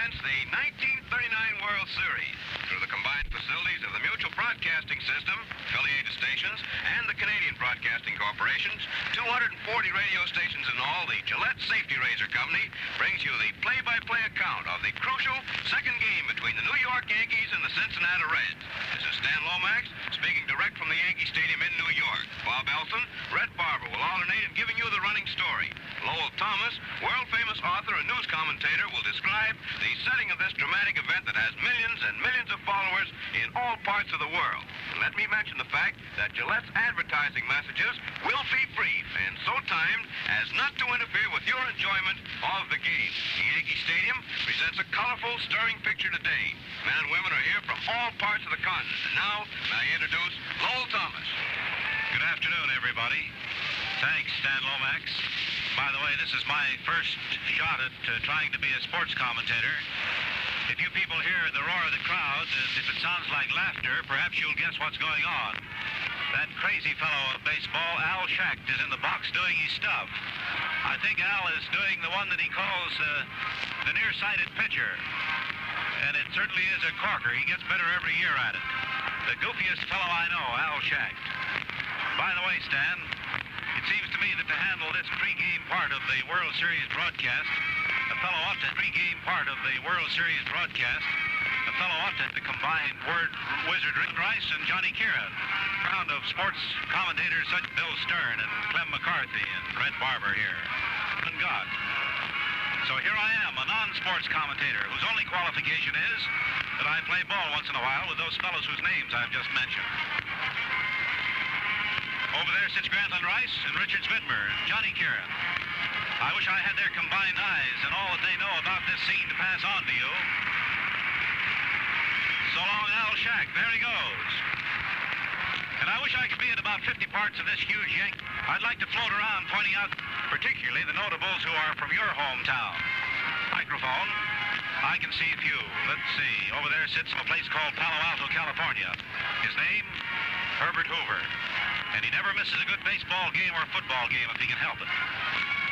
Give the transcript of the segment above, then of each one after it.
presents the 1939 World Series through the combined facilities of the Mutual Broadcasting System, affiliated stations, and the Canadian Broadcasting Corporation's 240 radio stations in all. The Gillette Safety Razor Company brings you the play-by-play account of the crucial second game between the New York Yankees and the Cincinnati Reds. This is Stan Lomax speaking direct from the Yankee Stadium in New York. Bob Elson, Red Barber will alternate in giving you the running story. Lowell Thomas, world-famous author and news commentator, will describe the setting of this dramatic event that has millions and millions of followers in all parts of the world. And let me mention the fact that Gillette's advertising messages will be brief and so timed as not to interfere with your enjoyment of the game. The Yankee Stadium presents a colorful, stirring picture today. Men and women are here from all parts of the continent. And now, may I introduce Lowell Thomas. Good afternoon, everybody. Thanks, Stan Lomax. By the way, this is my first shot at trying to be a sports commentator. If you people hear the roar of the crowd, and if it sounds like laughter, perhaps you'll guess what's going on. That crazy fellow of baseball, Al Schacht, is in the box doing his stuff. I think Al is doing the one that he calls the nearsighted pitcher. And it certainly is a corker. He gets better every year at it. The goofiest fellow I know, Al Schacht. By the way, Stan, it seems to me that to handle this pregame part of the World Series broadcast, a fellow ought to pregame part of the World Series broadcast, a fellow ought to combine word wizard Rick Rice and Johnny Kieran. A round of sports commentators such as Bill Stern and Clem McCarthy and Red Barber here. And God. So here I am, a non-sports commentator whose only qualification is that I play ball once in a while with those fellows whose names I've just mentioned. Over there sits Grantland Rice and Richard Widmer and Johnny Kieran. I wish I had their combined eyes and all that they know about this scene to pass on to you. So long, Al Schacht. There he goes. And I wish I could be at about 50 parts of this huge Yankee. I'd like to float around pointing out particularly the notables who are from your hometown. Microphone. I can see a few. Let's see. Over there sits a place called Palo Alto, California. His name, Herbert Hoover. And he never misses a good baseball game or football game if he can help it.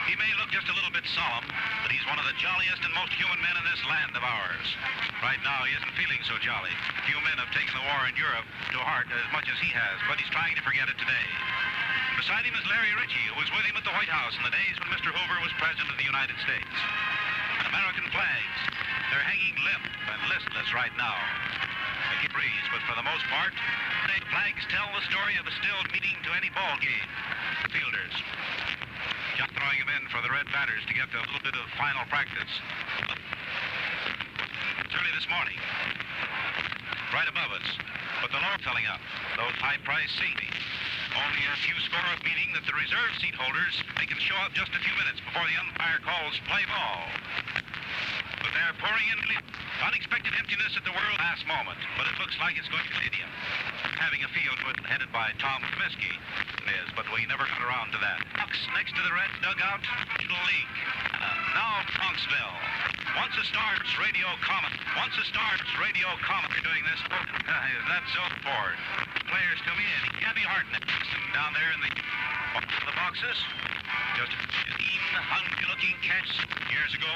He may look just a little bit solemn, but he's one of the jolliest and most human men in this land of ours. Right now, he isn't feeling so jolly. Few men have taken the war in Europe to heart as much as he has, but he's trying to forget it today. Beside him is Larry Ritchie, who was with him at the White House in the days when Mr. Hoover was President of the United States. American flags. They're hanging limp and listless right now. They can breeze, but for the most part, the flags tell the story of a stilled meeting to any ball game. The fielders. Just throwing them in for the red batters to get a little bit of final practice. It's early this morning. Right above us. But the lower filling up. Those high-priced seats. Only a few score of meeting that the reserve seat holders, they can show up just a few minutes before the umpire calls play ball. But they're pouring in unexpected emptiness at the world last moment. But it looks like it's going to stadium. Having a field headed by Tom Comiskey. It is, but we never got around to that. Box next to the red dugout, National League. Now Bronxville. Once a Stars radio comment. Once a Stars radio comment. You're doing this. Is that so bored? Players to me, and Gabby Hartnett down there in the boxes. Just a mean, hungry-looking catch years ago.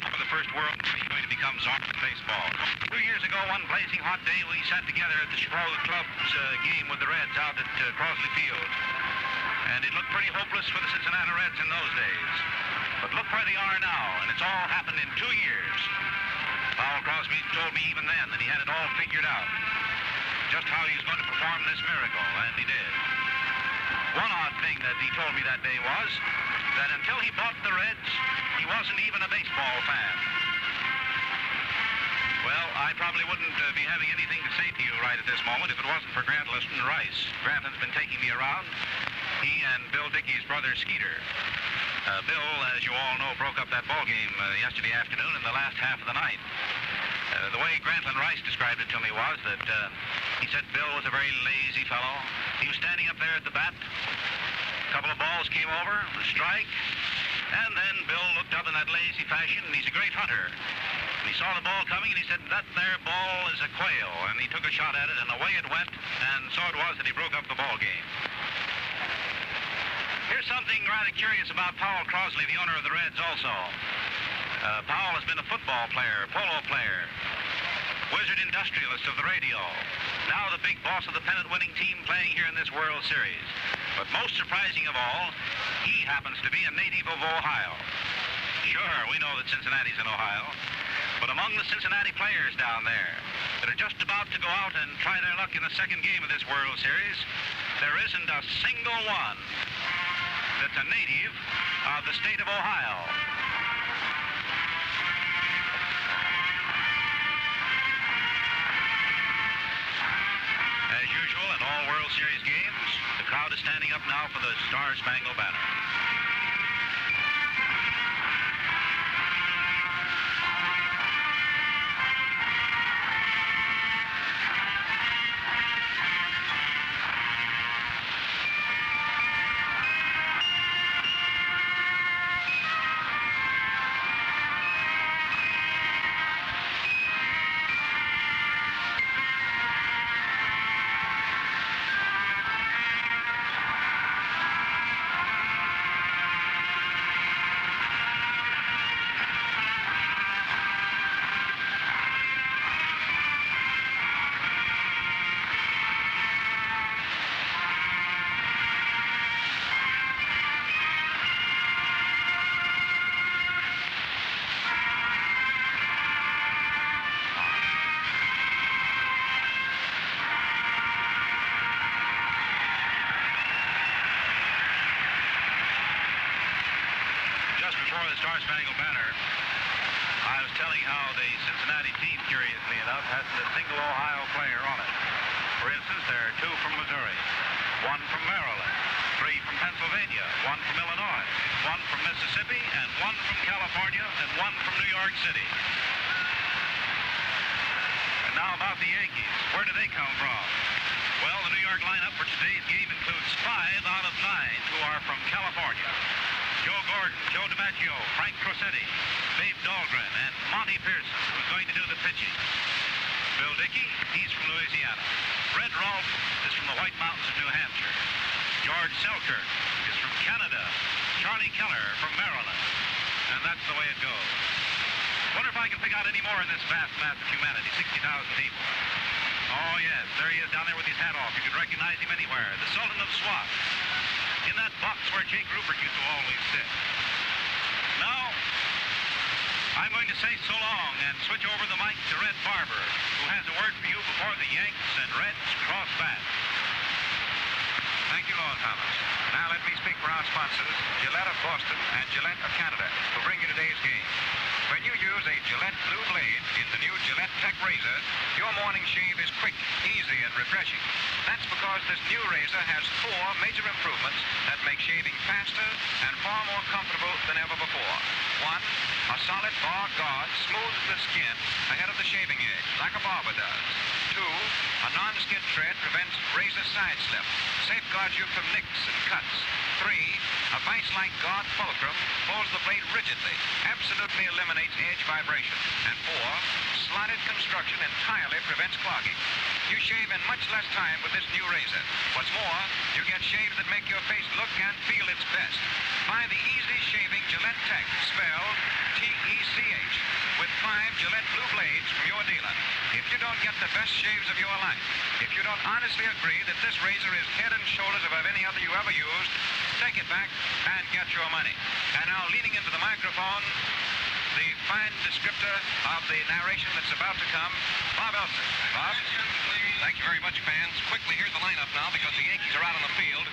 For the first world, he's going to become czar of baseball. 2 years ago, one blazing hot day, we sat together at the Chicago Club's game with the Reds out at Crosley Field. And it looked pretty hopeless for the Cincinnati Reds in those days. But look where they are now, and it's all happened in 2 years. Powell Crosby told me even then that he had it all figured out. Just how he was going to perform this miracle, and he did. One odd thing that he told me that day was that until he bought the Reds, he wasn't even a baseball fan. Well, I probably wouldn't be having anything to say to you right at this moment if it wasn't for Grantland Rice. Grantland's been taking me around. He and Bill Dickey's brother, Skeeter. Bill, as you all know, broke up that ball game yesterday afternoon in the last half of the night. The way Grantland Rice described it to me was that he said Bill was a very lazy fellow. He was standing up there at the bat. A couple of balls came over, a strike, and then Bill looked up in that lazy fashion, and he's a great hunter. And he saw the ball coming, and he said, that there ball is a quail. And he took a shot at it, and away it went, and so it was that he broke up the ball game. Here's something rather curious about Powell Crosby, the owner of the Reds also. Powell has been a football player, polo player, wizard industrialist of the radio. Now the big boss of the pennant-winning team playing here in this World Series. But most surprising of all, he happens to be a native of Ohio. Sure, we know that Cincinnati's in Ohio, but among the Cincinnati players down there that are just about to go out and try their luck in the second game of this World Series, there isn't a single one that's a native of the state of Ohio. As usual in all World Series games, the crowd is standing up now for the Star-Spangled Banner. Before the Star-Spangled Banner, I was telling how the Cincinnati team, curiously enough, hasn't a single Ohio player on it. For instance, there are 2 from Missouri, 1 from Maryland, 3 from Pennsylvania, 1 from Illinois, 1 from Mississippi, and 1 from California, and 1 from New York City. And now about the Yankees. Where do they come from? Well, the New York lineup for today's game includes 5 out of 9 who are from California. Joe Gordon, Joe DiMaggio, Frank Crosetti, Babe Dahlgren, and Monty Pearson, who's going to do the pitching. Bill Dickey, he's from Louisiana. Red Rolfe is from the White Mountains of New Hampshire. George Selkirk is from Canada. Charlie Keller from Maryland. And that's the way it goes. Wonder if I can pick out any more in this vast mass of humanity, 60,000 people. Oh, yes, there he is down there with his hat off. You could recognize him anywhere. The Sultan of Swat. In that box where Jake Rupert used to always sit. Now, I'm going to say so long and switch over the mic to Red Barber, who has a word for you before the Yanks and Reds cross bats. Thank you, Lord Thomas. Now let me speak for our sponsors, Gillette of Boston and Gillette of Canada, who bring you today's game. When you use a Gillette Blue Blade in the new Gillette Tech Razor, your morning shave is quick, easy, and refreshing. That's because this new razor has 4 major improvements that make shaving faster and far more comfortable than ever before. 1, a solid bar guard smooths the skin ahead of the shaving edge, like a barber does. 2, a non-skid thread prevents razor side slip, safeguards you from nicks and cuts. 3, a vise-like guard fulcrum holds the blade rigidly, absolutely eliminates edge vibration. And 4, slotted construction entirely prevents clogging. You shave in much less time with this new razor. What's more, you get shaves that make your face look and feel its best. Buy the easy-shaving Gillette Tech, spelled T-E-C-H, with 5 Gillette Blue Blades from your dealer. If you don't get the best shaves of your life, if you don't honestly agree that this razor is head and shoulders above any other you ever used, take it back and get your money. And now, leaning into the microphone, the fine descriptor of the narration that's about to come, Bob Elson. Bob? Thank you very much, fans. Quickly, here's the lineup now because the Yankees are out on the field.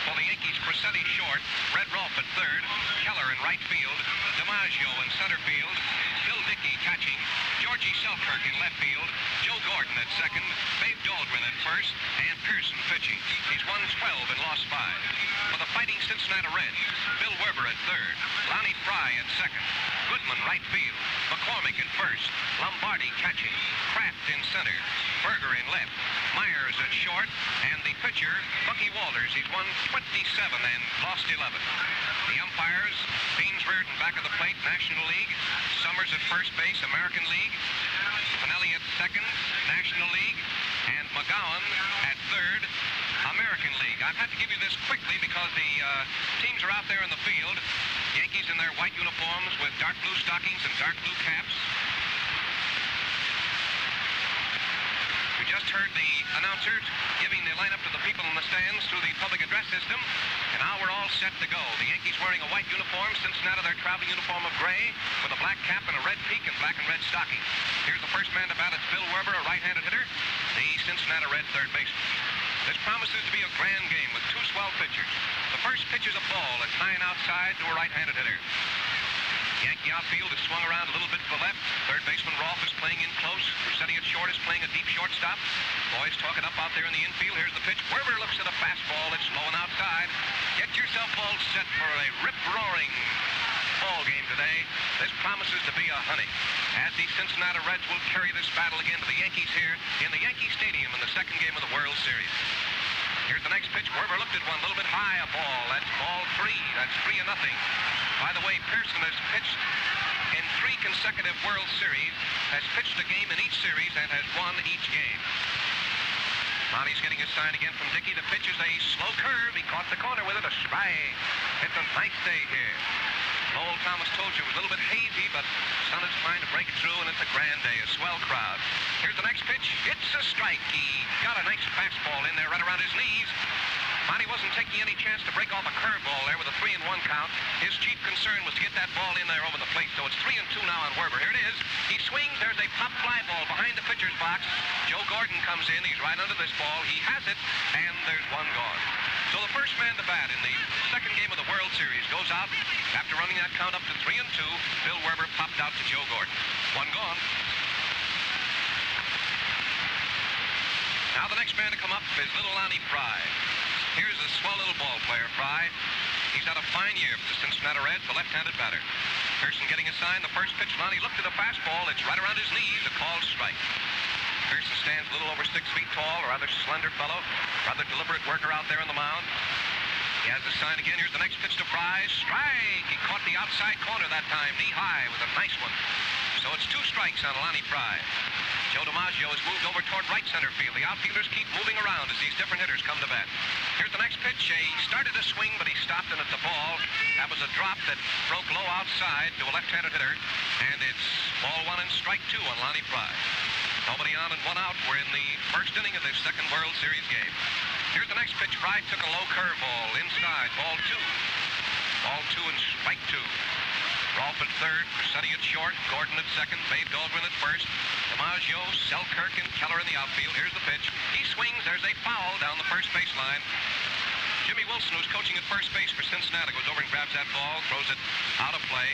For the Yankees, Crosetti short, Red Rolfe at third, Keller in right field, DiMaggio in center field, Bill Dickey catching, Georgie Selkirk in left field, Joe Gordon at second, Babe Dahlgren at first, and Pearson pitching. He's won 12 and lost 5. For the Fighting Cincinnati Reds, Bill Weber at third, Lonnie Fry at second, Goodman right field, McCormick at first, Lombardi catching, Kraft in center, Berger in left, Myers at short, and the pitcher, Bucky Walters. He's won 27 and lost 11. The umpires, Painsford in back of the plate, National League, Summers at first base, American League, Pinelli at second, National League, and McGowan at third, American League. I've had to give you this quickly because the teams are out there in the field. Yankees in their white uniforms with dark blue stockings and dark blue caps. We just heard the announcer giving the lineup to the people in the stands through the public address system, and now we're all set to go. The Yankees wearing a white uniform, Cincinnati their traveling uniform of gray, with a black cap and a red peak and black and red stockings. Here's the first man to bat. It's Bill Werber, a right-handed hitter, the Cincinnati Red third baseman. This promises to be a grand game with two swell pitchers. The first pitch is a ball that's high and outside to a right-handed hitter. Yankee outfield is swung around a little bit to the left. Third baseman Rolfe is playing in close. Rossetti at short is playing a deep shortstop. Boys talking up out there in the infield. Here's the pitch. Werber looks at a fastball. It's low and outside. Get yourself all set for a rip-roaring ball game today. This promises to be a honey, as the Cincinnati Reds will carry this battle again to the Yankees here in the Yankee Stadium in the second game of the World Series. Here's the next pitch. Werber looked at one a little bit high, a ball. That's ball 3. That's 3-0. By the way, Pearson has pitched in 3 consecutive World Series, has pitched a game in each series, and has won each game. Monty's getting his sign again from Dickey. The pitch is a slow curve. He caught the corner with it. A strike. It's a nice day here. Lowell Thomas told you it was a little bit hazy, but the sun is trying to break through, and it's a grand day, a swell crowd. Here's the next pitch. It's a strike. He got a nice fastball in there right around his knees. Monty wasn't taking any chance to break off a curveball there with a 3-1 count. His chief concern was to get that ball in there over the plate, so it's 3-2 now on Werber. Here it is. He swings. There's a pop fly ball behind the pitcher's box. Joe Gordon comes in. He's right under this ball. He has it, and there's one gone. So the first man to bat in the second game of the World Series goes out. After running that count up to 3-2, Bill Werber popped out to Joe Gordon. One gone. Now the next man to come up is little Lonnie Fry. Here's a swell little ball player, Fry. He's had a fine year for the Cincinnati Reds, the left-handed batter. Pearson getting a sign. The first pitch, Lonnie looked at the fastball. It's right around his knees, a called strike. Pearson stands a little over 6 feet tall, a rather slender fellow, rather deliberate worker out there on the mound. He has his sign again. Here's the next pitch to Fry. Strike! He caught the outside corner that time, knee-high, with a nice one. So it's 2 strikes on Lonnie Fry. Joe DiMaggio has moved over toward right center field. The outfielders keep moving around as these different hitters come to bat. Here's the next pitch. He started to swing, but he stopped, and it's a ball. That was a drop that broke low outside to a left-handed hitter, and it's ball 1 and strike 2 on Lonnie Fry. Nobody on and 1 out. We're in the first inning of this second World Series game. Here's the next pitch. Fry took a low curveball inside. Ball 2. Ball 2 and strike 2. Rolfe at third, Rossetti at short, Gordon at second, Babe Goldwyn at first, DiMaggio, Selkirk, and Keller in the outfield. Here's the pitch. He swings. There's a foul down the first baseline. Jimmy Wilson, who's coaching at first base for Cincinnati, goes over and grabs that ball, throws it out of play.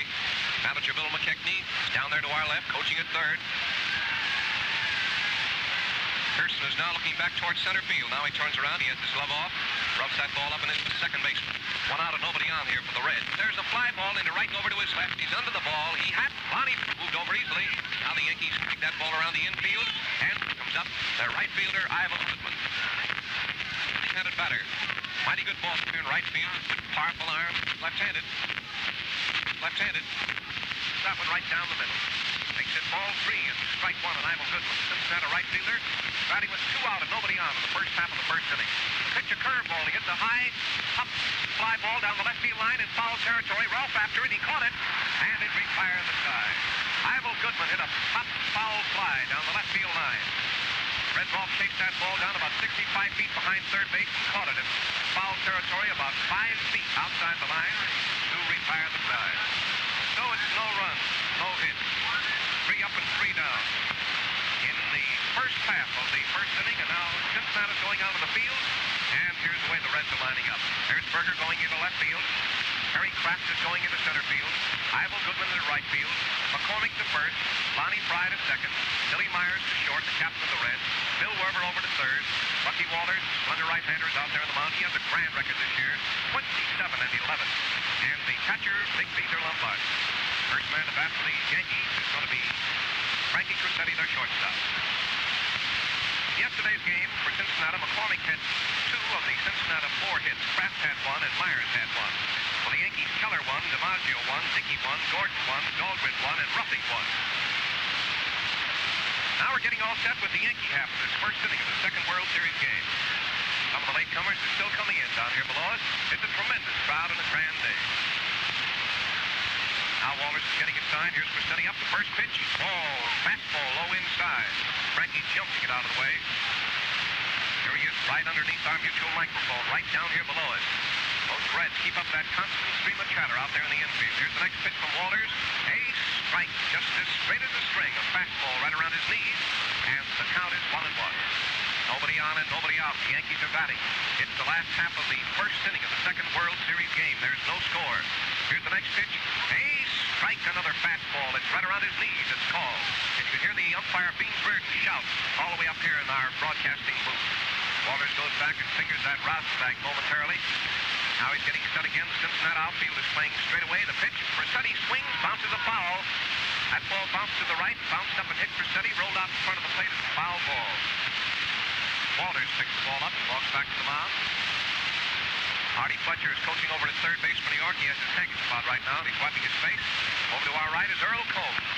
Manager Bill McKechnie down there to our left, coaching at third. Pearson is now looking back towards center field. Now he turns around. He has his glove off. Rubs that ball up and into the second baseman. 1 out and nobody on here for the Reds. There's a fly ball into right over to his left. He's under the ball. He had Lonnie moved over easily. Now the Yankees kick that ball around the infield. And comes up their right fielder, Ivan Goodman. Left-handed batter. Mighty good ball here in right field. Powerful arm. Left-handed. Left-handed. That one right down the middle. Makes it ball 3 and strike 1 on Ivan Goodman. Cincinnati right fielder. Batting with 2 out and nobody on in the first half of the first inning. Pitch a curveball. He hits a high, up fly ball down the left field line in foul territory. Rolfe after it. He caught it, and it retired the side. Ivan Goodman hit a pop foul fly down the left field line. Red Rolfe chased that ball down about 65 feet behind third base and caught it in foul territory about 5 feet outside the line to retire the side. So it's no run, no hit. 3 up and 3 down in the first half of the first inning, and now Cincinnati's going out of the field, and here's the way the Reds are lining up. There's Berger going into left field. Harry Kraft is going into center field. Ivan Goodman to right field. McCormick to first. Lonnie Fry to second. Billy Myers to short, the captain of the Reds. Bill Werber over to third. Bucky Walters, slender right-hander, is out there on the mound. He has a grand record this year, 27 and 11. And the catcher, Big Peter Lombard. First man to bat for the Yankees is going to be Frankie Crucetti, their shortstop. Yesterday's game for Cincinnati, McCormick had 2 of the Cincinnati 4 hits. Kraft had 1 and Myers had 1. For the Yankees, Keller won, DiMaggio won, Dickey won, Gordon won, Dahlgren won, and Ruffing won. Now we're getting all set with the Yankee half of this first inning of the second World Series game. Some of the latecomers are still coming in down here below us. It's a tremendous crowd and a grand day. Now Walters is getting his sign. Here's Cressetti up the first pitch. Ball, fastball, low inside. Frankie jumped to get out of the way. Here he is right underneath our mutual microphone, right down here below us. Those Reds keep up that constant stream of chatter out there in the infield. Here's the next pitch from Walters. A strike, just as straight as a string. A fastball right around his knees, and the count is 1-1. Nobody on and nobody out. The Yankees are batting. It's the last half of the first inning of the second World Series game. There's no score. Here's the next pitch. A strike, another fastball. It's right around his knees. It's called. And you can hear the umpire Beansberg shout all the way up here in our broadcasting booth. Walters goes back and fingers that rosin bag momentarily. Now he's getting set again. The Cincinnati outfield is playing straight away. The pitch. Cressetti swings, bounces a foul. That ball bounced to the right, bounced up and hit Cressetti, rolled out in front of the plate. It's a foul ball. Walters picks the ball up and walks back to the mound. Artie Fletcher is coaching over at third base for New York. He has his handkerchief spot right now, and he's wiping his face. Over to our right is Earl Combs.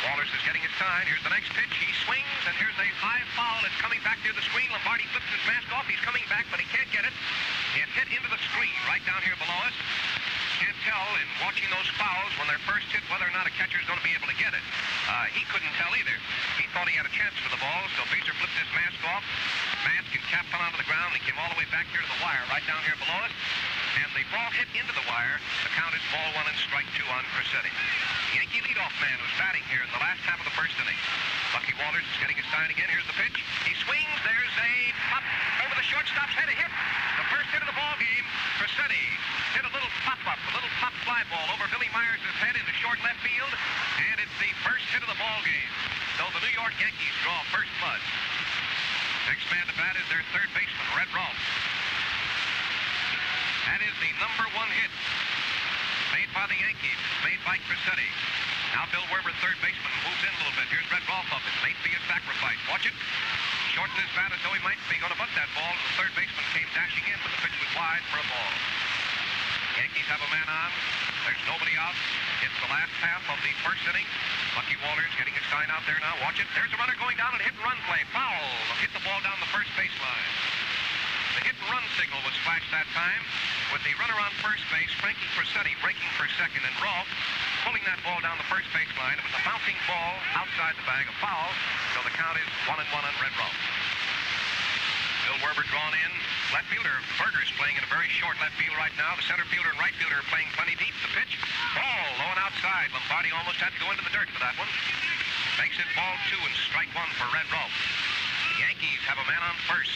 Walters is getting his sign. Here's the next pitch. He swings, and here's a high foul. It's coming back near the screen. Lombardi flips his mask off. He's coming back, but he can't get it. It hit into the screen right down here below us. Can't tell in watching those fouls when they're first hit whether or not a catcher is going to be able to get it. He couldn't tell either. He thought he had a chance for the ball, so Beezer flipped his mask off. Mask and cap fell onto the ground. He came all the way back here to the wire right down here below us. And the ball hit into the wire. The count is ball 1 and strike 2 on Cressetti. Yankee leadoff man was batting here in the last half of the first inning. Bucky Walters is getting his sign again. Here's the pitch. He swings. There's a pop over the shortstop's head. A hit. The first hit of the ball game. Cressetti hit a little pop-up, a little pop fly ball over Billy Myers' head into short left field. And it's the first hit of the ball game. So the New York Yankees draw first blood. Next man to bat is their third baseman, Red Rolfe. That is the number 1 hit made by the Yankees, made by Cressetti. Now Bill Werber, third baseman, moves in a little bit. Here's Red Rolfe up. It may be a sacrifice. Watch it. Shortened his bat as though he might be going to butt that ball. The third baseman came dashing in, but the pitch was wide for a ball. Yankees have a man on. There's nobody out. It's the last half of the first inning. Bucky Walters getting his sign out there now. Watch it. There's a runner going down and hit and run play. Foul. Hit the ball down the first baseline. The hit and run signal was flashed that time with the runner on first base, Frankie Cressetti, breaking for second, and Rolfe pulling that ball down the first baseline. It was a bouncing ball outside the bag, a foul, so the count is 1-1 on Red Rolfe. Bill Werber drawn in. Left fielder Berger's playing in a very short left field right now. The center fielder and right fielder are playing plenty deep. The pitch, ball, low and outside. Lombardi almost had to go into the dirt for that one. Makes it ball 2 and strike 1 for Red Rolfe. The Yankees have a man on first.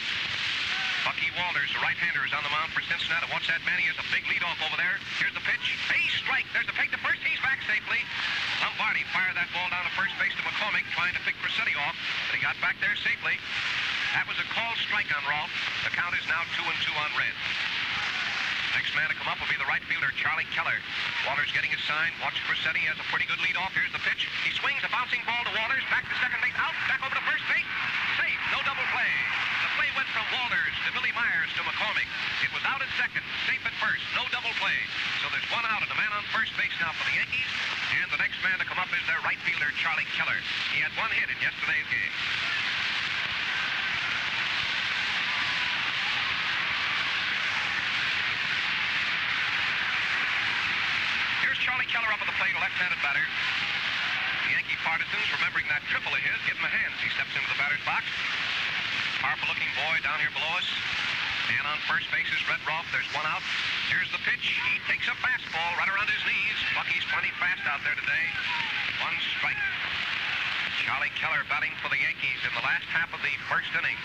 Bucky Walters, the right-hander, is on the mound for Cincinnati. Watch that man. He has a big leadoff over there. Here's the pitch. A strike. There's the peg to first. He's back safely. Lombardi fired that ball down to first base to McCormick, trying to pick Cressetti off, but he got back there safely. That was a called strike on Rolfe. The count is now 2-2 on Reds. Next man to come up will be the right fielder, Charlie Keller. Walters getting his sign. Watch Cressetti. Has a pretty good lead off. Here's the pitch. He swings a bouncing ball to Walters. Back to second base. Out. Back over to first base. Safe. No double play. The play went from Walters to Billy Myers to McCormick. It was out at second. Safe at first. No double play. So there's one out and a man on first base now for the Yankees. And the next man to come up is their right fielder, Charlie Keller. He had 1 hit in yesterday's game. Charlie Keller up at the plate, a left-handed batter. The Yankee partisans, remembering that triple of his, give him a hand as he steps into the batter's box. Powerful-looking boy down here below us. Man on first base is Red Rolfe. There's one out. Here's the pitch. He takes a fastball right around his knees. Bucky's plenty fast out there today. 1 strike. Charlie Keller batting for the Yankees in the last half of the first inning.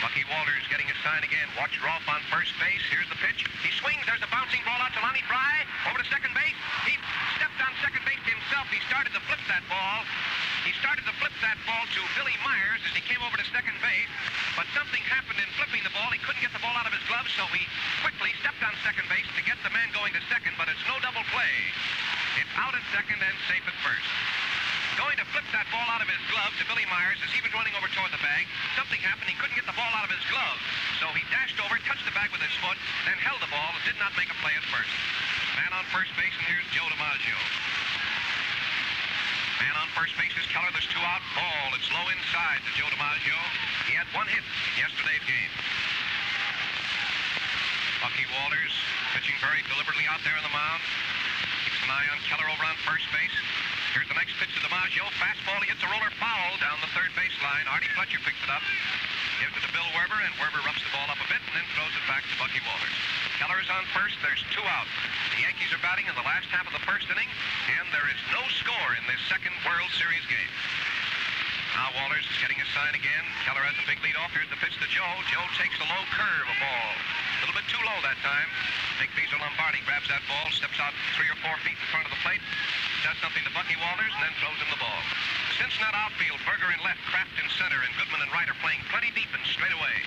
Bucky Walters getting his sign again. Watch Rolfe on first base. Here's the pitch. He swings. There's a bouncing ball out to Lonnie Fry. Over to second base. He stepped on second base himself. He started to flip that ball. To Billy Myers as he came over to second base. But something happened in flipping the ball. He couldn't get the ball out of his glove, so he quickly stepped on second base to get the man going to second, but it's no double play. It's out at second and safe at first. Going to flip that ball out of his glove to Billy Myers as he was running over toward the bag. Something happened. He couldn't get the ball out of his glove. So he dashed over, touched the bag with his foot, then held the ball and did not make a play at first. Man on first base, and here's Joe DiMaggio. Man on first base is Keller. There's 2 out. Ball. It's low inside to Joe DiMaggio. He had 1 hit in yesterday's game. Bucky Walters pitching very deliberately out there on the mound. an eye on Keller over on first base. Here's the next pitch to DiMaggio. Fastball. He hits a roller foul down the third baseline. Artie Fletcher picks it up. Gives it to Bill Werber, and Werber roughs the ball up a bit and then throws it back to Bucky Walters. Keller is on first. There's 2 out. The Yankees are batting in the last half of the first inning, and there is no score in this second World Series game. Now Walters is getting his sign again. Keller has a big lead off. Here's the pitch to Joe. Joe takes the low curve a ball. A little bit too low that time. Big Beezer Lombardi grabs that ball, steps out 3 or 4 feet in front of the plate, does something to Bucky Walters, and then throws him the ball. The Cincinnati outfield, Berger in left, Kraft in center, and Goodman and Wright are playing plenty deep and straight away.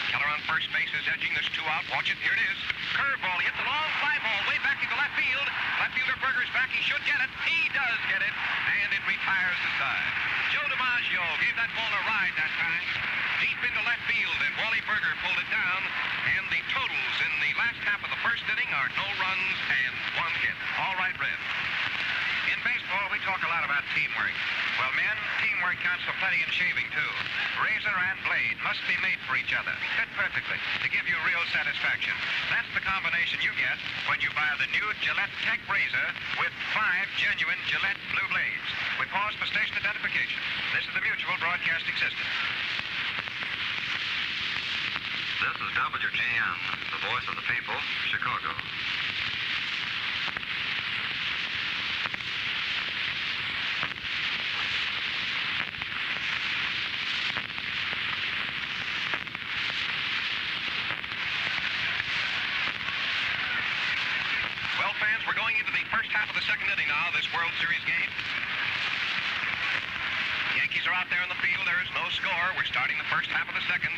Keller on first base is edging. There's 2 out. Watch it. Here it is. Curveball. He hits a long fly ball way back into left field. Left fielder Berger's back. He should get it. He does get it, and it retires the side. Joe DiMaggio gave that ball a ride that time, deep into left field, and Wally Berger pulled it down, and the totals in the last half of the first inning are no runs and 1 hit. All right, Red. In baseball, we talk a lot about teamwork. Well, men, teamwork counts for plenty in shaving, too. Razor and blade must be made for each other, fit perfectly, to give you real satisfaction. That's the combination you get when you buy the new Gillette Tech Razor with 5 genuine Gillette Blue Blades. We pause for station identification. This is the Mutual Broadcasting System. This is WGN, the voice of the people, Chicago. Well, fans, we're going into the first half of the second inning now, this World Series game. Yankees are out there in the field. There is no score. We're starting the first half of the second.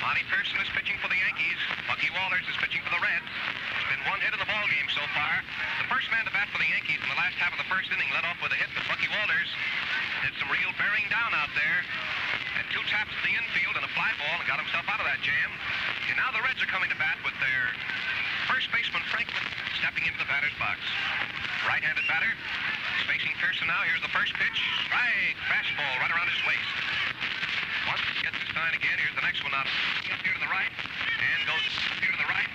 Monty Pearson is pitching for the Yankees. Bucky Walters is pitching for the Reds. There's been 1 hit in the ball game so far. The first man to bat for the Yankees in the last half of the first inning led off with a hit, but Bucky Walters did some real bearing down out there. Had 2 taps to the infield and a fly ball and got himself out of that jam. And now the Reds are coming to bat with their first baseman, Franklin, stepping into the batter's box. Right-handed batter. He's facing Pearson now. Here's the first pitch. Strike. Fastball right around his waist. Once he gets his sign again, here's the next one out. Up here to the right, and goes up here to the right.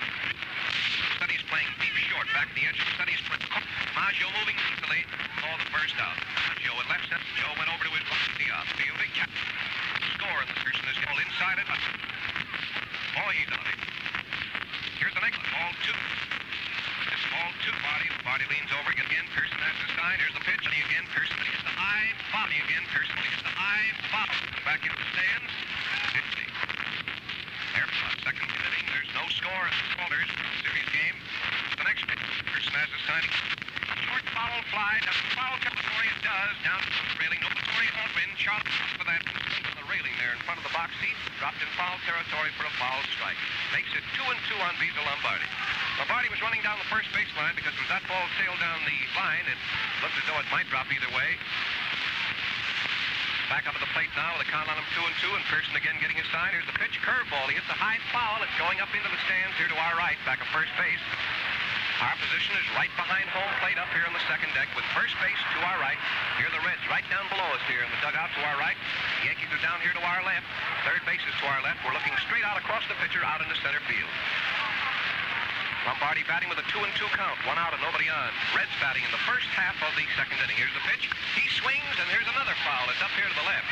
Study's playing deep short, back to the edge of the Study's playing. Maggio moving easily, all the first out. Maggio at left center. Joe went over to his right, the outfield. Big cap. Score, and the Pearson is all inside it. Oh, he's on it. Here's the next one. Ball 2. This ball 2. Body leans over again. Pearson has his sign. Here's the pitch. And again, Pearson hits the high. Bobby again. Pearson hits the high. Bobby. Back into the stands. 50. There, second inning. There's no score in the Walters series game. The next pitch. Pearson has his sign. Short foul fly. Does the foul territory? It does. Down to the railing. No Torrey Aldrin. Charlie for that. On the railing there in front of the box seat. Dropped in foul territory for a foul strike. Makes it 2-2 on Beezer Lombardi. Lombardi was running down the first baseline because as that ball sailed down the line, it looked as though it might drop either way. Back up at the plate now with a count on him 2-2, and Pearson again getting his sign. Here's the pitch, curveball. He hits a high foul. It's going up into the stands here to our right, back at first base. Our position is right behind home plate up here on the second deck with first base to our right. Here are the Reds right down below us here in the dugout to our right. The Yankees are down here to our left. Third base is to our left. We're looking straight out across the pitcher out into center field. Lombardi batting with a 2-2 count. 1 out and nobody on. Reds batting in the first half of the second inning. Here's the pitch. He swings, and here's another foul. It's up here to the left.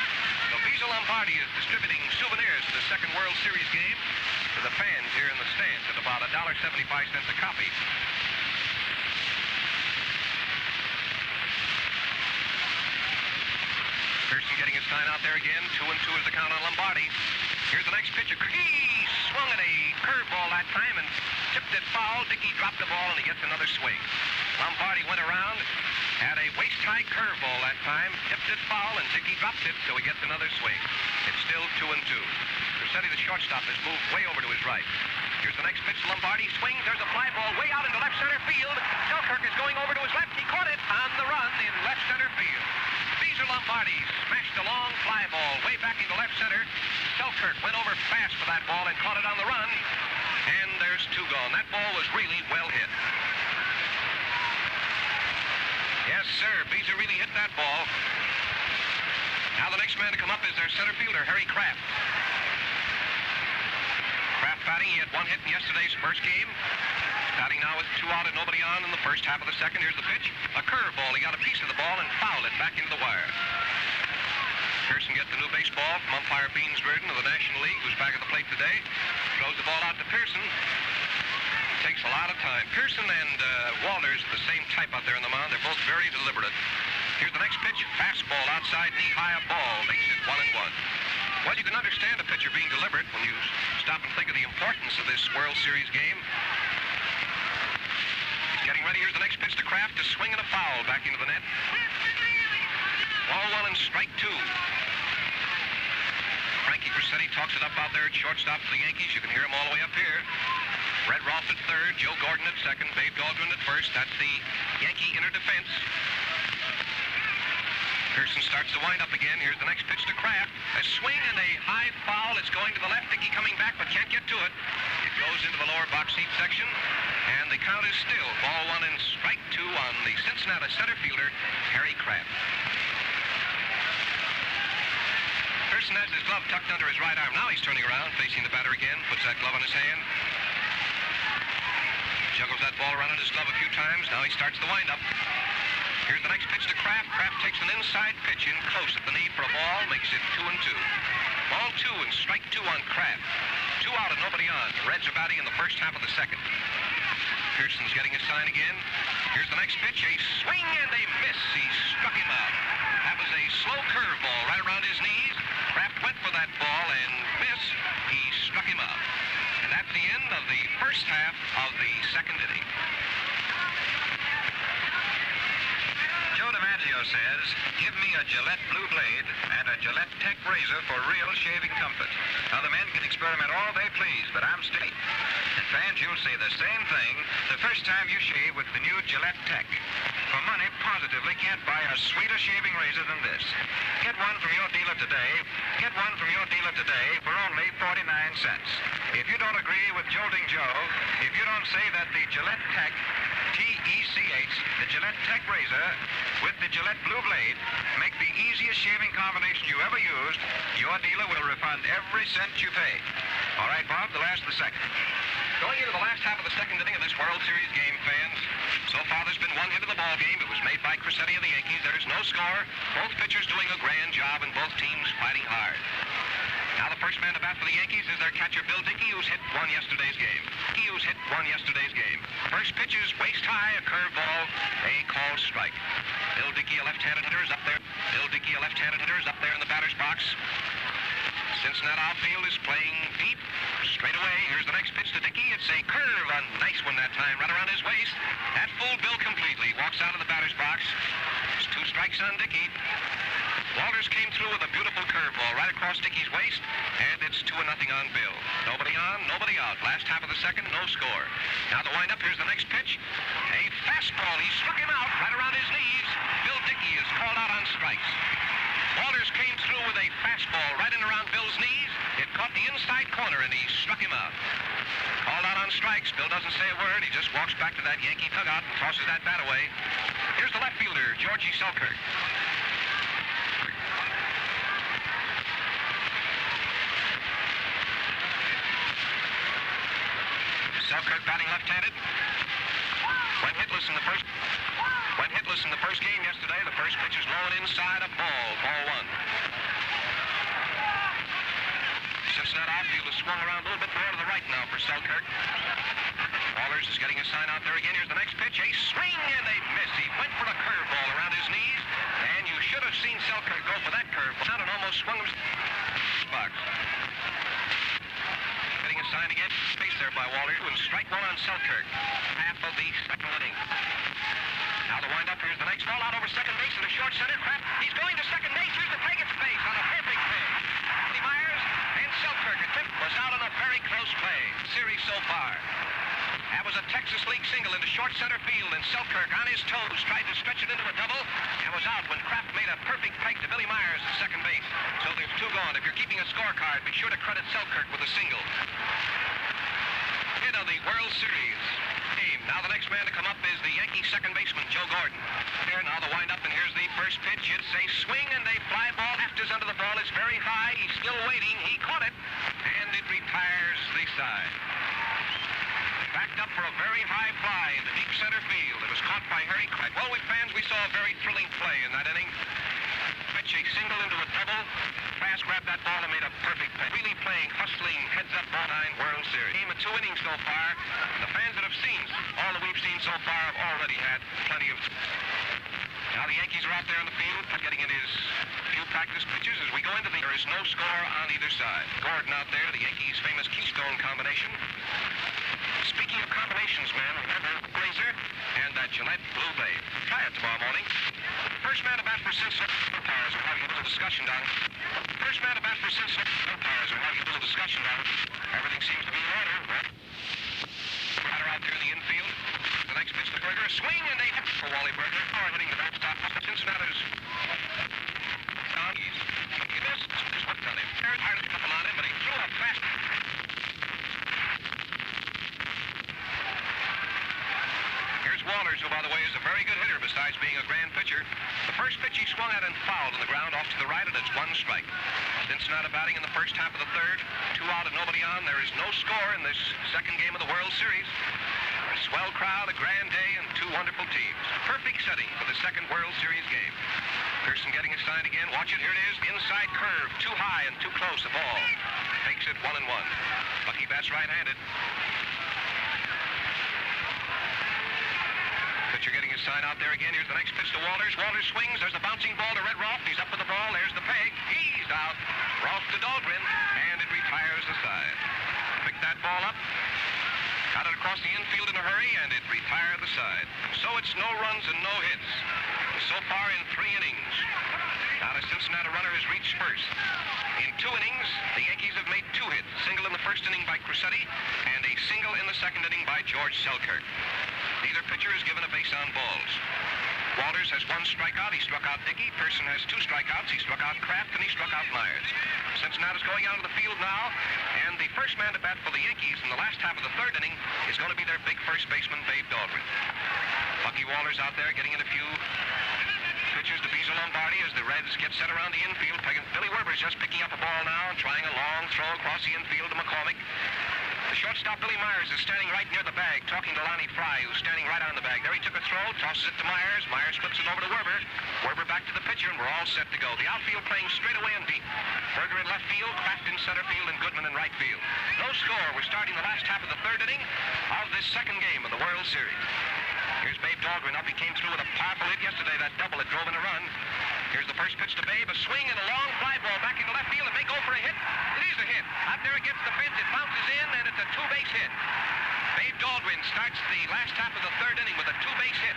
So Beezer Lombardi is distributing souvenirs to the second World Series game to the fans here in the stands at about $1.75 a copy. Pearson getting his sign out there again. 2-2 is the count on Lombardi. Here's the next pitcher. He swung at a curveball that time and tipped it foul. Dickey dropped the ball, and he gets another swing. Lombardi went around, had a waist-high curveball that time, tipped it foul, and Dickey dropped it, so he gets another swing. It's still 2-2. Rossetti, the shortstop, has moved way over to his right. Here's the next pitch. Lombardi swings. There's a fly ball way out into left center field. Selkirk is going over to his left. He caught it on the run in left center field. Beezer Lombardi smashed a long fly ball way back into left center. Selkirk went over fast for that ball and caught it on the run. And there's 2 gone. That ball was really well hit. Yes, sir. Beezer really hit that ball. Now the next man to come up is their center fielder, Harry Kraft. Kraft batting. He had one hit in yesterday's first game. Batting now with 2 out and nobody on in the first half of the second. Here's the pitch. A curveball. He got a piece of the ball and fouled it back into the wire. Pearson gets the new baseball from umpire Beansburden of the National League, who's back at the plate today. Throws the ball out to Pearson. Takes a lot of time. Pearson and Walters are the same type out there in the mound. They're both very deliberate. Here's the next pitch. Fastball outside, knee-high ball. Makes it 1-1. Well, you can understand a pitcher being deliberate when you stop and think of the importance of this World Series game. He's getting ready. Here's the next pitch to Kraft. A swing and a foul back into the net. Ball 1 and strike 2. Frankie Cressetti talks it up out there at shortstop for the Yankees. You can hear him all the way up here. Red Rolfe at third, Joe Gordon at second, Babe Dahlgren at first. That's the Yankee inner defense. Pearson starts to wind up again. Here's the next pitch to Kraft. A swing and a high foul. It's going to the left. Dickey coming back, but can't get to it. It goes into the lower box seat section, and the count is still ball 1 and strike 2 on the Cincinnati center fielder, Harry Kraft. Pearson has his glove tucked under his right arm. Now he's turning around, facing the batter again, puts that glove on his hand. Juggles that ball around in his glove a few times. Now he starts the windup. Here's the next pitch to Kraft. Kraft takes an inside pitch in close at the knee for a ball. Makes it 2-2. Ball 2 and strike 2 on Kraft. 2 out and nobody on. The Reds are batting in the first half of the second. Pearson's getting his sign again. Here's the next pitch. A swing and a miss. He struck him out. That was a slow curveball right around his knees. Kraft went for that ball and missed. He struck him out. And that's the end of the first half of the second inning. Joe DiMaggio says, give me a Gillette Blue Blade and a Gillette Tech razor for real shaving comfort. Now, the men can experiment all they please, but I'm steady. And fans, you'll say the same thing the first time you shave with the new Gillette Tech. For money, positively can't buy a sweeter shaving razor than this. Get one from your dealer today. Get one from your dealer today for only 49 cents. If you don't agree with Jolting Joe, if you don't say that the Gillette Tech, T-E-C-H, the Gillette Tech razor with the Gillette Blue Blade make the easiest shaving combination you ever used, your dealer will refund every cent you pay. All right, Bob, the last of the second. Going into the last half of the second inning of this World Series game, fans, so far there's been one hit in the ball game. It was made by Cressetti of the Yankees. There is no score. Both pitchers doing a grand job and both teams fighting hard. Now the first man to bat for the Yankees is their catcher, Bill Dickey, who's hit one yesterday's game. First pitch is waist high, a curveball, a called strike. Bill Dickey, a left-handed hitter, is up there. In the batter's box. Cincinnati outfield is playing deep. Straight away, here's the next pitch to Dickey. It's a curve, a nice one that time, right around his waist. That fooled Bill completely. Walks out of the batter's box. It's 2 strikes on Dickey. Walters came through with a beautiful curveball right across Dickey's waist, and it's 2-0 on Bill. Nobody on, nobody out. Last half of the second, no score. Now the windup, here's the next pitch. A fastball. He struck him out right around his knees. Bill Dickey is called out on strikes. Walters came through with a fastball right in around Bill's knees. It caught the inside corner, and he struck him out. Called out on strikes. Bill doesn't say a word. He just walks back to that Yankee dugout and tosses that bat away. Here's the left fielder, Georgie Selkirk. Selkirk batting left-handed. Went hitless in the first game yesterday. The first pitch is low and inside a ball 1. Cincinnati outfield has swung around a little bit more to the right now for Selkirk. Walters is getting a sign out there again. Here's the next pitch. A swing and a miss. He went for a curveball around his knees, and you should have seen Selkirk go for that curveball. And almost swung his box. Getting a sign again. Space there by Walters, and strike 1 on Selkirk. Half of the second inning. Now the windup. Here's the next ball out over second base in the short center. Kraft. He's going to second base. Here's the play at base on a perfect pitch. Myers and Selkirk. It was out on a very close play. Series so far. That was a Texas League single into short center field, and Selkirk on his toes tried to stretch it into a double and was out when Kraft made a perfect peg to Billy Myers at second base. So there's 2 gone. If you're keeping a scorecard, be sure to credit Selkirk with a single. Hit of the World Series. Game. Now the next man to come up is the Yankee second baseman, Joe Gordon. Here now the windup, and here's the first pitch. It's a swing and a fly ball. Afters under the ball. It's very high. He's still waiting. He caught it, and it retires the side. Backed up for a very high fly in the deep center field. It was caught by Harry Craig. Well, we fans, we saw a very thrilling play in that inning. Pitch a single into a double. Fast grabbed that ball and made a perfect play. Really playing, hustling, heads-up ball 9 World Series. Game of 2 innings so far. The fans that have seen all that we've seen so far have already had plenty of... Now the Yankees are out there in the field, getting in his few practice pitches. As we go into there is no score on either side. Gordon out there, the Yankees' famous Keystone combination. Speaking of combinations, man, remember Blazer and that Gillette Blue Blade. Try it tomorrow morning. First man to bat for Cincinnati umpires. We're having a little discussion down it. First man to bat for Cincinnati umpires. We're having a little discussion down it. Everything seems to be in order. Batter out there in the infield. The next pitch to Berger. A swing and a hit for Wally Berger. Power hitting the backstop. Cincinnati's. He missed. This one done him. There's hardly a couple on him, but he threw a fast. Walters, who, by the way, is a very good hitter besides being a grand pitcher. The first pitch he swung at and fouled on the ground off to the right, and it's 1 strike. Cincinnati batting in the first half of the third. 2 out and nobody on. There is no score in this second game of the World Series. A swell crowd, a grand day, and 2 wonderful teams. Perfect setting for the second World Series game. Pearson getting his sign again. Watch it. Here it is. Inside curve. Too high and too close. The ball. Takes it 1-1. Bucky bats right-handed. Pitcher getting his sign out there again. Here's the next pitch to Walters. Walters swings. There's the bouncing ball to Red Rolfe. He's up with the ball. There's the peg. He's out. Rolfe to Dahlgren, and it retires the side. Picked that ball up. Got it across the infield in a hurry, and it retired the side. So it's no runs and no hits. So far in 3 innings. Now the Cincinnati runner has reached first. In 2 innings, the Yankees have made 2 hits. Single in the first inning by Crucetti, and a single in the second inning by George Selkirk. Neither pitcher is given a base on balls. Walters has 1 strikeout. He struck out Dickey. Pearson has 2 strikeouts. He struck out Kraft, and he struck out Myers. Cincinnati's going out of the field now, and the first man to bat for the Yankees in the last half of the third inning is going to be their big first baseman, Babe Dahlgren. Bucky Walters out there getting in a few pitches to Beezer Lombardi as the Reds get set around the infield. Billy Werber's just picking up a ball now and trying a long throw across the infield to McCormick. The shortstop, Billy Myers, is standing right near the bag, talking to Lonnie Fry, who's standing right on the bag. There he took a throw, tosses it to Myers. Myers flips it over to Werber. Werber back to the pitcher, and we're all set to go. The outfield playing straight away and deep. Berger in left field, Kraft in center field, and Goodman in right field. No score. We're starting the last half of the third inning of this second game of the World Series. Here's Babe Dahlgren up. He came through with a powerful hit yesterday, that double that drove in a run. Here's the first pitch to Babe. A swing and a long fly ball back into left field. It may go for a hit. It is a hit. Out there against the fence. It bounces in, and it's a 2-base hit. Babe Dahlgren starts the last half of the third inning with a 2-base hit.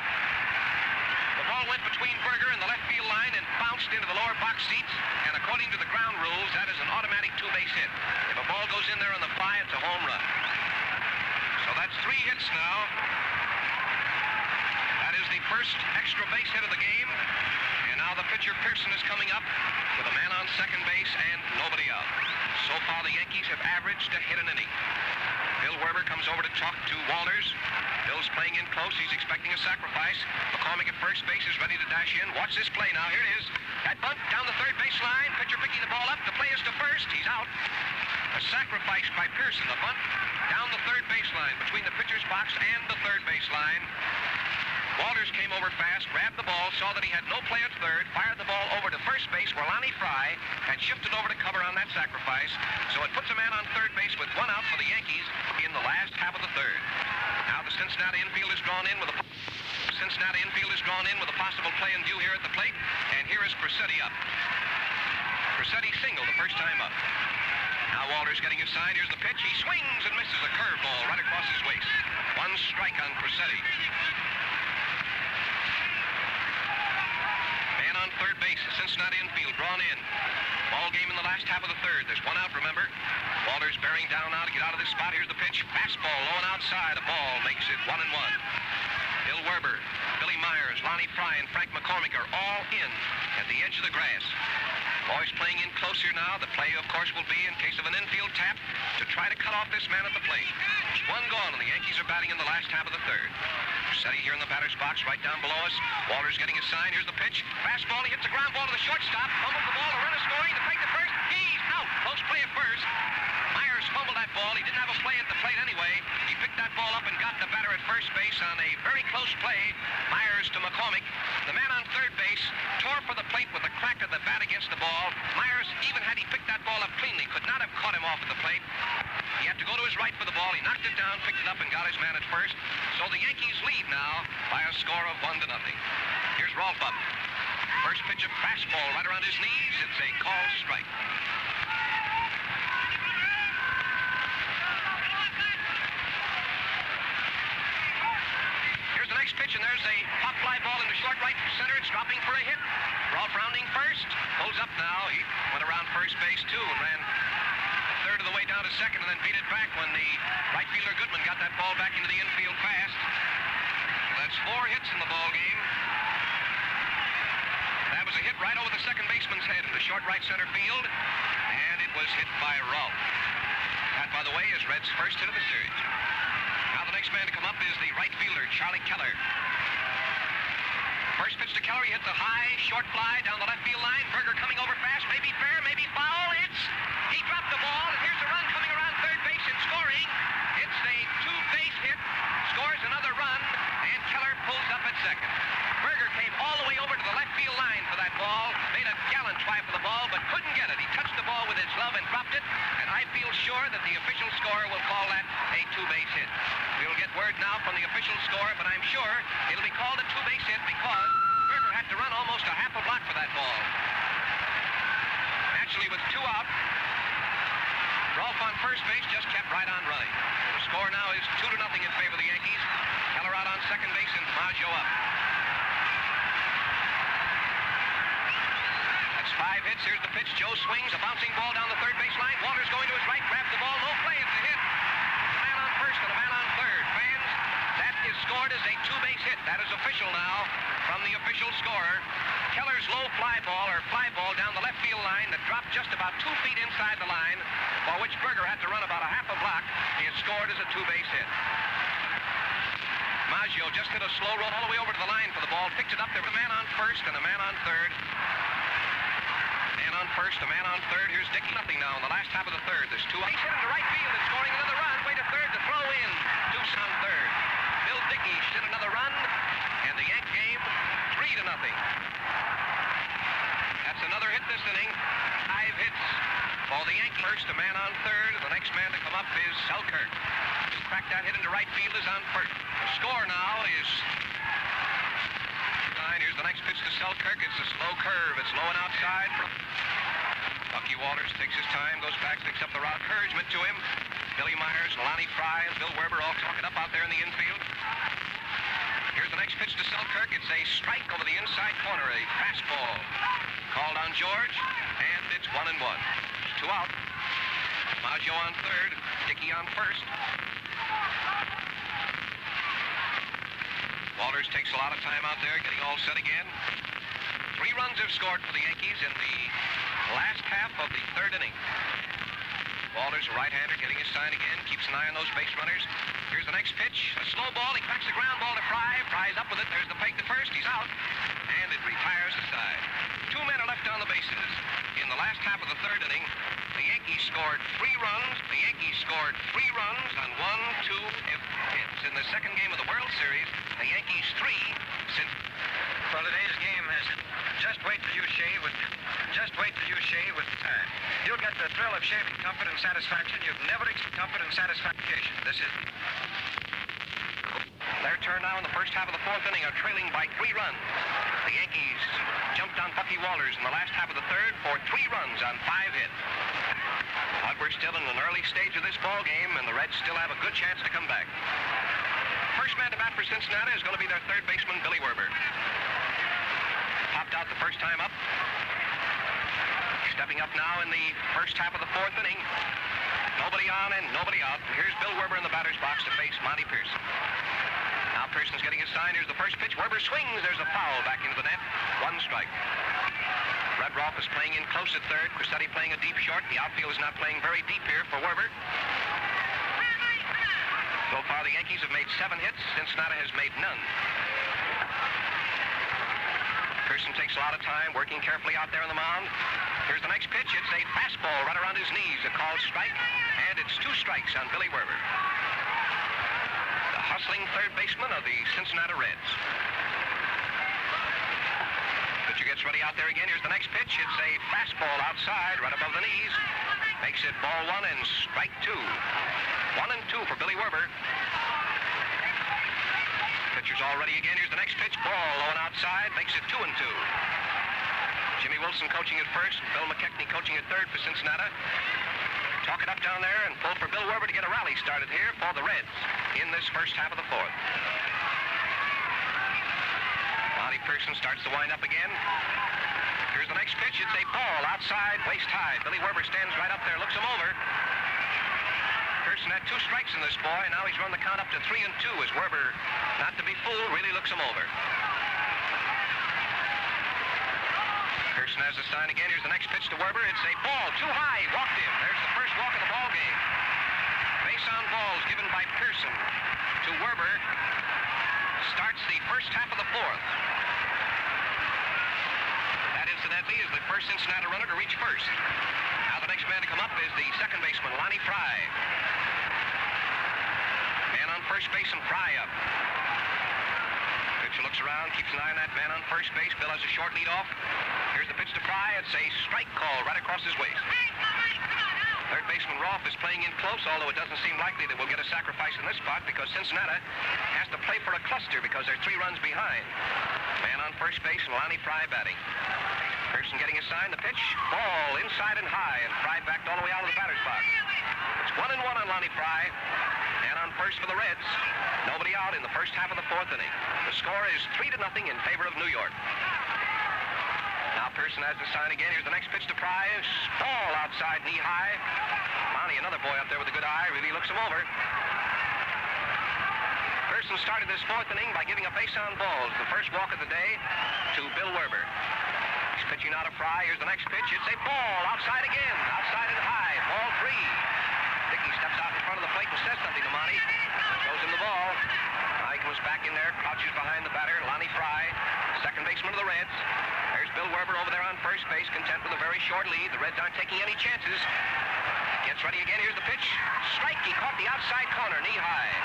The ball went between Berger and the left field line and bounced into the lower box seats. And according to the ground rules, that is an automatic 2-base hit. If a ball goes in there on the fly, it's a home run. So that's 3 hits now. That is the first extra base hit of the game. And now the pitcher Pearson is coming up with a man on second base and nobody out. So far the Yankees have averaged a hit an inning. Bill Werber comes over to talk to Walters. Bill's playing in close. He's expecting a sacrifice. McCormick at first base is ready to dash in. Watch this play now. Here it is. That bunt down the third base line. Pitcher picking the ball up. The play is to first. He's out. A sacrifice by Pearson. The bunt down the third base line between the pitcher's box and the third base line. Walters came over fast, grabbed the ball, saw that he had no play at third, fired the ball over to first base where Lonnie Fry had shifted over to cover on that sacrifice. So it puts a man on third base with 1 out for the Yankees in the last half of the third. Now the Cincinnati infield is drawn in with a possible play in view here at the plate. And here is Crucetti up. Crucetti single the first time up. Now Walters getting his sign. Here's the pitch. He swings and misses a curveball right across his waist. 1 strike on Crucetti. On third base, the Cincinnati infield drawn in. Ball game in the last half of the third. There's 1 out, remember. Walters bearing down now to get out of this spot. Here's the pitch. Fastball low and outside. A ball makes it 1-1. Bill Werber, Billy Myers, Lonnie Fry, and Frank McCormick are all in at the edge of the grass. Boys playing in closer now. The play, of course, will be, in case of an infield tap, to try to cut off this man at the plate. There's one gone, and the Yankees are batting in the last half of the third. Setty here in the batter's box, right down below us. Walter's getting his sign. Here's the pitch. Fastball. He hits a ground ball to the shortstop. Fumbles the ball. The runner scoring. The fake to first. He's out. Close play at first. Myers fumbled that ball. He didn't have a play at the plate anyway. He picked that ball up and got the batter at first base on a very close play. Myers to McCormick. The man on third base tore for the plate with the crack of the bat against the ball. Myers, even had he picked that ball up cleanly, could not have caught him off at the plate. He had to go to his right for the ball. He knocked it down, picked it up, and got his man at first. So the Yankees lead now by a score of 1-0. Here's Rolf up. First pitch of fastball right around his knees. It's a called strike. Here's the next pitch, and there's a pop fly ball into short right center. It's dropping for a hit. Rolf rounding first. Pulls up now. He went around first base, too, and ran a third of the way down to second, and then beat it back when the right fielder Goodman got that ball back into the infield fast. That's 4 hits in the ball game. That was a hit right over the second baseman's head into short right center field, and it was hit by Rolf. That, by the way, is Red's first hit of the series. Now the next man to come up is the right fielder, Charlie Keller. First pitch to Keller, he hits a high, short fly down the left field line. Berger coming over fast, maybe fair, maybe foul. He dropped the ball, and here's a run coming around third base and scoring. It's a 2-base hit, scores another run, and Keller pulls up at second. Berger came all the way over to the left field line for that ball, made a gallant try for the ball, but couldn't get it. He touched the ball with his glove and dropped it, and I feel sure that the official scorer will call that a 2-base hit. We'll get word now from the official scorer, but I'm sure it'll be called a 2-base hit because Berger had to run almost a half a block for that ball. Naturally, with 2 out, Rolf on first base just kept right on running. The score now is 2-0 in favor of the Yankees. Keller out on second base and DiMaggio up. That's 5 hits. Here's the pitch. Joe swings. A bouncing ball down the third base line. Walter's going to his right. Grabs the ball. No play. It's a hit. The man on first and a man on third. Fans, that is scored as a 2-base hit. That is official now from the official scorer. Keller's low fly ball down the left field line that dropped just about 2 feet inside the line, for which Berger had to run about a half a block, is scored as a 2-base hit. Maggio just hit a slow roll all the way over to the line for the ball, picked it up. There was a man on first and a man on third. Man on first, a man on third. Here's Dickey. Nothing now in the last half of the third. There's 2 outs. He's hit into right field and scoring another run. Way to third to throw in. Deuce on third. Bill Dickey hit another run, and the Yank game 3-0. That's another hit this inning. 5 hits for the Yankees. First, a man on third. The next man to come up is Selkirk. Who cracked that hit into right field is on first. The score now is 9. Here's the next pitch to Selkirk. It's a slow curve. It's low and outside. Bucky Walters takes his time, goes back, picks up the route. Encouragement to him. Billy Myers, Lonnie Fry, and Bill Werber all talking up out there in the infield. Here's the next pitch to Selkirk. It's a strike over the inside corner, a fastball. Called on George, and it's 1-1. 2 out. Maggio on third, Dickey on first. Walters takes a lot of time out there, getting all set again. 3 runs have scored for the Yankees in the last half of the third inning. Walters, a right-hander, getting his sign again, keeps an eye on those base runners. Here's the next pitch, a slow ball. He cracks the ground ball to Fry. Fry's up with it. There's the peg to first. He's out, and it retires the side. 2 men are left on the bases. In the last half of the third inning, the Yankees scored 3 runs. The Yankees scored 3 runs on 1, 2 hits. In the second game of the World Series, the Yankees 3 since... Well, today's game has just wait till you shave with time. You'll get the thrill of shaving comfort and satisfaction you've never experienced. Comfort and satisfaction. This is... Their turn now in the first half of the fourth inning are trailing by 3 runs. The Yankees jumped on Bucky Walters in the last half of the third for 3 runs on 5 hits. But we're still in an early stage of this ball game, and the Reds still have a good chance to come back. First man to bat for Cincinnati is going to be their third baseman, Billy Werber. Popped out the first time up. Stepping up now in the first half of the fourth inning. Nobody on and nobody out. And here's Bill Werber in the batter's box to face Monty Pearson. Now Pearson's getting his sign. Here's the first pitch. Werber swings. There's a foul back into the net. 1 strike. Red Rolf is playing in close at third. Crissetti playing a deep short. The outfield is not playing very deep here for Werber. So far, the Yankees have made 7 hits. Cincinnati has made none. Pearson takes a lot of time, working carefully out there on the mound. Here's the next pitch. It's a fastball right around his knees. A called strike, and it's 2 strikes on Billy Werber, the hustling third baseman of the Cincinnati Reds. Pitcher gets ready out there again. Here's the next pitch. It's a fastball outside, right above the knees. Makes it ball 1 and strike 2. 1 and 2 for Billy Werber. Pitcher's all ready again. Here's the next pitch. Ball low and outside. Makes it 2 and 2. Jimmy Wilson coaching at first. Bill McKechnie coaching at third for Cincinnati. Talk it up down there and pull for Bill Werber to get a rally started here for the Reds in this first half of the 4th. Monty Pearson starts to wind up again. Here's the next pitch. It's a ball outside, waist high. Billy Werber stands right up there, looks him over. Pearson had 2 strikes in this boy. Now he's run the count up to 3 and 2 as Werber, not to be fooled, really looks him over. Pearson has the sign again. Here's the next pitch to Werber. It's a ball too high. Walked him. There's the first walk of the ball game. Base on balls given by Pearson to Werber. Starts the first half of the 4th. That, incidentally, is the first Cincinnati runner to reach first. Now the next man to come up is the second baseman, Lonnie Fry. Man on first base and Fry up. Pitcher looks around, keeps an eye on that man on first base. Bill has a short lead off. Here's the pitch to Fry. It's a strike call right across his waist. Third baseman Rolfe is playing in close, although it doesn't seem likely that we'll get a sacrifice in this spot because Cincinnati has to play for a cluster because they're 3 runs behind. Man on first base and Lonnie Fry batting. Pearson getting a sign. The pitch, ball inside and high, and Fry backed all the way out of the batter's box. It's 1 and 1 on Lonnie Fry. Man on first for the Reds. Nobody out in the first half of the 4th inning. The score is 3-0 in favor of New York. Now Pearson has the sign again. Here's the next pitch to Fry. Ball outside, knee high. Monty, another boy up there with a good eye, really looks him over. Pearson started this 4th inning by giving a base on balls, the first walk of the day, to Bill Werber. He's pitching out to Fry. Here's the next pitch. It's a ball outside again. Outside and high. Ball 3. Dickey steps out in front of the plate and says something to Monty. Throws him the ball. Now he comes back in there, crouches behind the batter, Lonnie Fry, second baseman of the Reds. There's Bill Werber over there on first base, content with a very short lead. The Reds aren't taking any chances. Gets ready again. Here's the pitch. Strike. He caught the outside corner, knee high.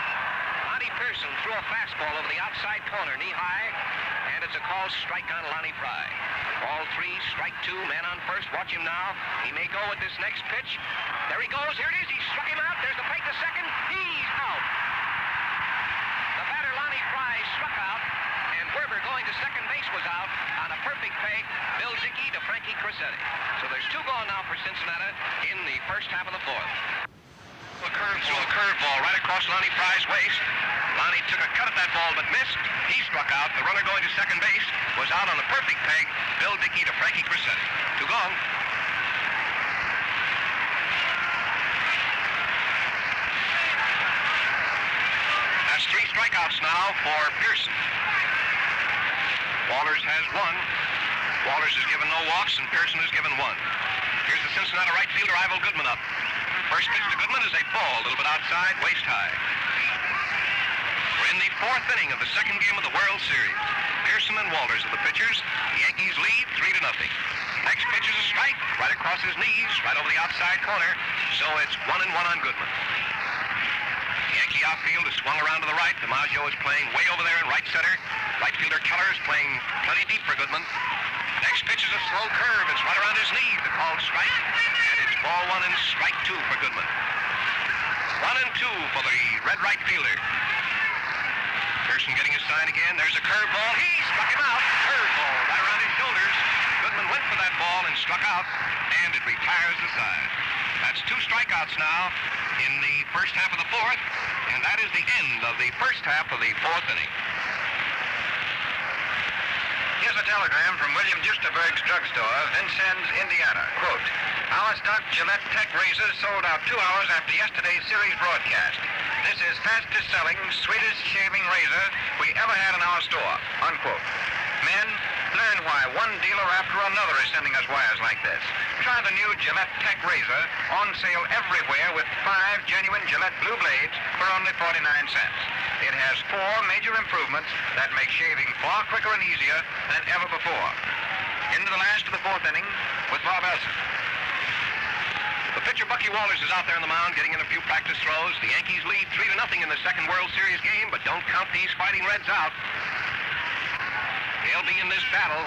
Monty Pearson threw a fastball over the outside corner, knee high, and it's a called strike on Lonnie Fry. Ball 3, strike 2, man on first. Watch him now. He may go with this next pitch. There he goes. Here it is. He struck him out. There's the break to second. He's out. The batter, Lonnie Fry, struck out, and Werber going to second base was out on a perfect peg. Bill Dickey to Frankie Crosetti. So there's 2 gone now for Cincinnati in the first half of the 4th. A curveball right across Lonnie Fry's waist. Lonnie took a cut at that ball but missed. He struck out. The runner going to second base was out on a perfect peg. Bill Dickey to Frankie Crosetti. 2 gone. That's 3 strikeouts now for Pearson. Wallers has 1. Wallers has given no walks, and Pearson has given 1. Here's the Cincinnati right fielder, Ivel Goodman, up. First pitch to Goodman is a ball, a little bit outside, waist high. We're in the 4th inning of the second game of the World Series. Pearson and Walters are the pitchers. The Yankees lead 3-0. Next pitch is a strike, right across his knees, right over the outside corner. So it's 1 and 1 on Goodman. Yankee outfield is swung around to the right. DiMaggio is playing way over there in right center. Right fielder Keller is playing plenty deep for Goodman. Next pitch is a slow curve. It's right around his knees. The called strike. And it's ball 1 and strike 2 for Goodman. 1 and 2 for the red right fielder. Pearson getting his sign again. There's a curveball. He struck him out. Curveball right around his shoulders. Goodman went for that ball and struck out. And it retires the side. That's 2 strikeouts now in the first half of the 4th. And that is the end of the first half of the 4th inning. Here's a telegram from William Dusterberg's drugstore, Vincennes, Indiana. Quote, our stock Gillette Tech razors sold out 2 hours after yesterday's series broadcast. This is fastest selling, sweetest shaving razor we ever had in our store. Unquote. Men, Learn why one dealer after another is sending us wires like this. Try the new Gillette Tech Razor, on sale everywhere with 5 genuine Gillette Blue Blades for only 49 cents. It has 4 major improvements that make shaving far quicker and easier than ever before. Into the last of the 4th inning with Bob Elson. The pitcher, Bucky Walters, is out there on the mound getting in a few practice throws. The Yankees lead 3-0 in the second World Series game, but don't count these Fighting Reds out. They'll be in this battle